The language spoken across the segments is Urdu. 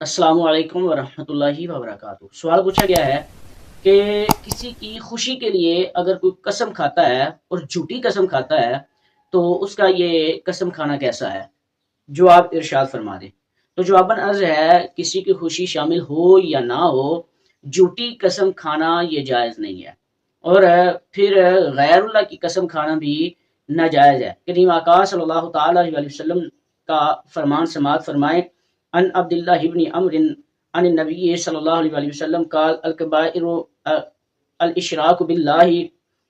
السلام علیکم ورحمۃ اللہ وبرکاتہ۔ سوال پوچھا گیا ہے کہ کسی کی خوشی کے لیے اگر کوئی قسم کھاتا ہے اور جھوٹی قسم کھاتا ہے تو اس کا یہ قسم کھانا کیسا ہے؟ جواب ارشاد فرما دیں۔ تو جواباً عرض ہے، کسی کی خوشی شامل ہو یا نہ ہو، جھوٹی قسم کھانا یہ جائز نہیں ہے، اور پھر غیر اللہ کی قسم کھانا بھی ناجائز ہے۔ کریم آقا صلی اللہ تعالی علیہ وسلم کا فرمان سماعت فرمائے، ان عبد اللہ ابن عمر عن النبی صلی اللہ علیہ وسلم قال الکبائر الاشراک باللہ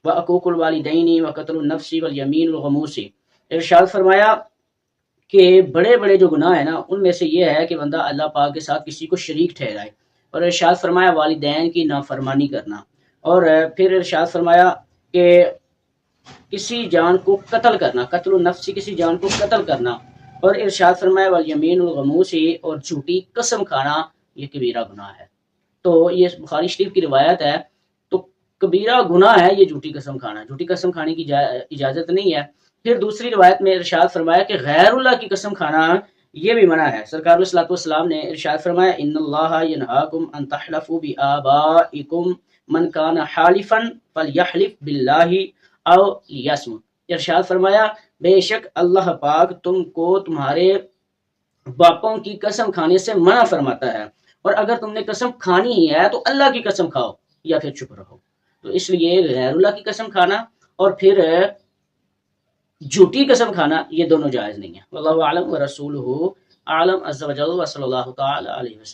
وعقوق الوالدین وقتل النفس والیمین الغموس۔ ارشاد فرمایا کہ بڑے بڑے جو گناہ ہیں نا، ان میں سے یہ ہے کہ بندہ اللہ پاک کے ساتھ کسی کو شریک ٹھہرائے، اور ارشاد فرمایا والدین کی نافرمانی کرنا، اور پھر ارشاد فرمایا کہ کسی جان کو قتل کرنا، قتل النفس، کسی جان کو قتل کرنا، اور ارشاد فرمایا والیمین الغموس، اور جھوٹی قسم کھانا یہ کبیرہ گناہ ہے۔ تو یہ بخاری شریف کی روایت ہے۔ تو کبیرہ گناہ ہے یہ جھوٹی قسم کھانا، جھوٹی قسم کھانے کی اجازت نہیں ہے۔ پھر دوسری روایت میں ارشاد فرمایا کہ غیر اللہ کی قسم کھانا یہ بھی منع ہے۔ سرکار علیہ الصلوۃ والسلام نے ارشاد فرمایا ان اللہ ینہاکم ان تحلفوا بآبائکم من کان حالفا فلیحلف باللہ او لیصمت۔ ارشاد فرمایا بے شک اللہ پاک تم کو تمہارے باپوں کی قسم کھانے سے منع فرماتا ہے، اور اگر تم نے قسم کھانی ہی ہے تو اللہ کی قسم کھاؤ یا پھر چپ رہو۔ تو اس لیے غیر اللہ کی قسم کھانا اور پھر جھوٹی قسم کھانا یہ دونوں جائز نہیں ہے۔ واللہ اعلم ورسولہ اعلم عز وجل، وصلی اللہ تعالی علیہ وسلم۔